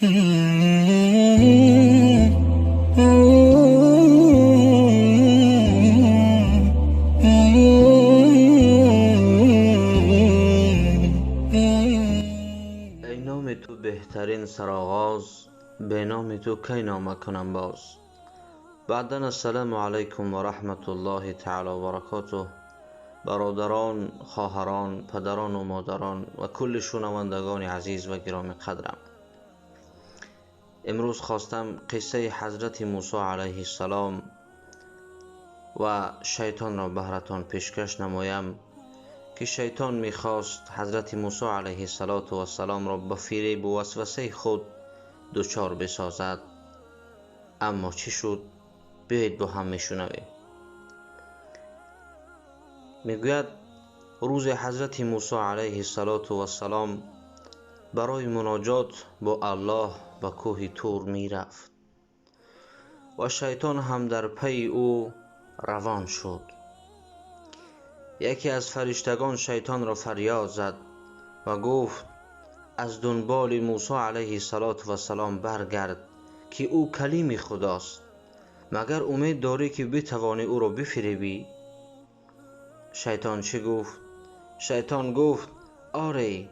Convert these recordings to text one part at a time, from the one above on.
ای نام تو بهترین سرآغاز، به نام تو کی نامه کنم باز. بعدا السلام علیکم و رحمت الله تعالی و برکاته. برادران، خواهران، پدران و مادران و کل شنوندگان عزیز و گرامی قدرم، امروز خواستم قصه حضرت موسی علیه السلام و شیطان را بهرتان پیشکش نمایم که شیطان میخواست حضرت موسی علیه السلام را به فریب و وسوسه خود دچار بسازد، اما چی شد؟ بیایید با هم میشنویم. میگوید روز حضرت موسی علیه السلام برای مناجات با الله به کوه طور میرفت و شیطان هم در پی او روان شد. یکی از فرشتگان شیطان را فریاد زد و گفت از دنبال موسی علیه السلام برگرد که او کلیم خداست. مگر امید داری که بتوانی او را بفریبی؟ شیطان چه گفت؟ شیطان گفت آری،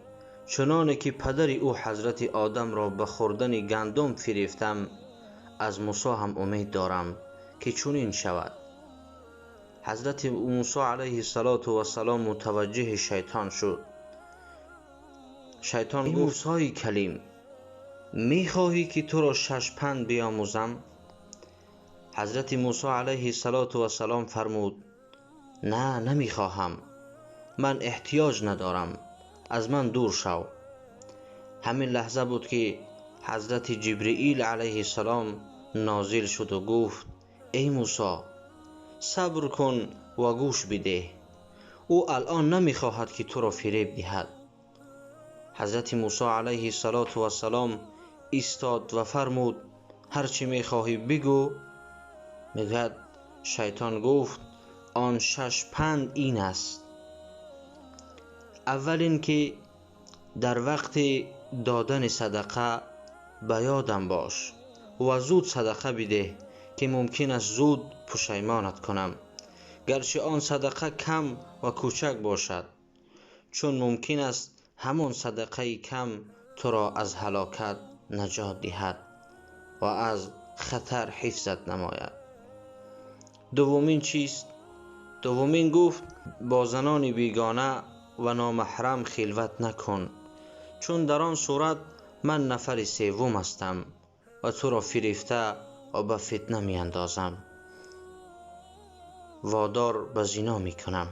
چنانه که پدر او حضرت آدم را به خوردن گندم فریفتم، از موسی هم امید دارم که چنین شود. حضرت موسی علیه السلام متوجه شیطان شد. شیطان گفت موسی کلیم، میخواهی که تو را 6 پند بیاموزم؟ حضرت موسی علیه السلام فرمود نه، نمیخواهم، من احتیاج ندارم، از من دور شو. همین لحظه بود که حضرت جبرئیل علیه السلام نازل شد و گفت ای موسی، صبر کن و گوش بده، او الان نمیخواهد که تو را فریب دهد. حضرت موسی علیه السلام ایستاد و فرمود هرچی میخواهی بگو. میگوید شیطان گفت آن 6 پند این است. اول این که در وقت دادن صدقه به یادم باش و زود صدقه بده که ممکن است زود پشیمانت کنم، گرچه آن صدقه کم و کوچک باشد، چون ممکن است همون صدقه کم تو را از هلاکت نجات دهد و از خطر حفظت نماید. دومین چیست؟ دومین گفت با زنان بیگانه و نامحرم خلوت نکن، چون در آن صورت من نفر سوم هستم و تو را فریفته و به فتنه می اندازم، وادار به زنا می کنم.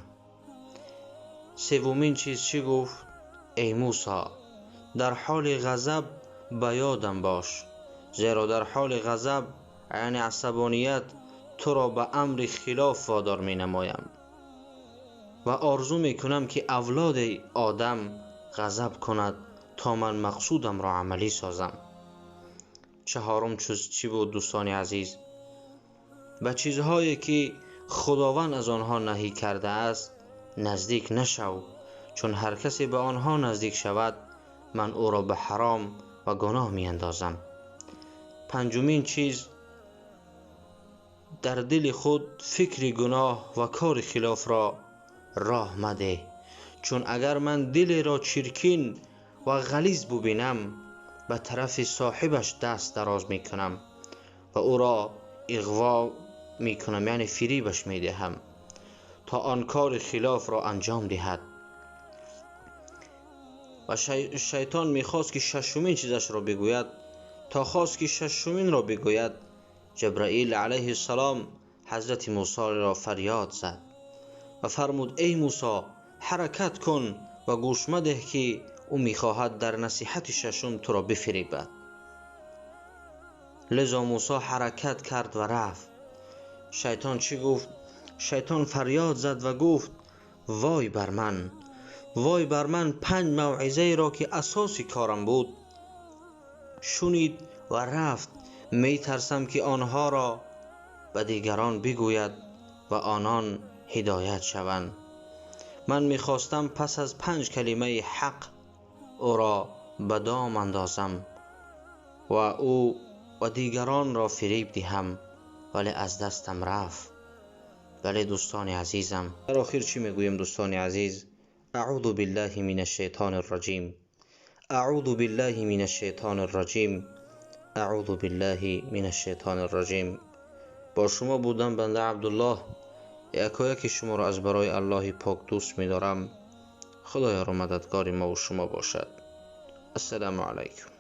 سومین چیز چی گفت؟ ای موسی، در حال غضب به یادم باش، زیرا در حال غضب یعنی عصبانیت تو را به امر خلاف وادار می نمایم و آرزو می کنم که اولاد آدم غضب کند تا من مقصودم را عملی سازم. چهارم چی بود دوستان عزیز؟ به چیزهایی که خداوند از آنها نهی کرده است نزدیک نشو، چون هر کسی به آنها نزدیک شود من او را به حرام و گناه می اندازم. پنجمین چیز، در دل خود فکر گناه و کار خلاف را راه مده، چون اگر من دل را چرکین و غلیظ ببینم به طرف صاحبش دست دراز می کنم و او را اغوا می کنم، یعنی فریبش می دهم تا آن کار خلاف را انجام دهد. و شیطان می خواست که ششمین چیزش را بگوید. تا خواست که ششمین را بگوید، جبرائیل علیه السلام حضرت موسی را فریاد زد و فرمود ای موسی، حرکت کن و گوش مده که او میخواهد در نصیحت ششم تو را بفریبد. لذا موسی حرکت کرد و رفت. شیطان چی گفت؟ شیطان فریاد زد و گفت وای بر من، وای بر من، 5 موعظه را که اساسی کارم بود شنید و رفت. می ترسم که آنها را به دیگران بگوید و آنان هدایت شوند. من میخواستم پس از 5 کلمه حق او را به دام اندازم و او و دیگران را فریب دهم، ولی از دستم رفت. ولی دوستان عزیزم، در آخر چی میگویم دوستان عزیز؟ اعوذ بالله من الشیطان الرجیم، اعوذ بالله من الشیطان الرجیم، اعوذ بالله من الشیطان الرجیم. با شما بودم بنده عبدالله، یکایک شما را از برای الله پاک دوست می‌دارم. خدایا را مددگار ما و شما باشد. السلام علیکم.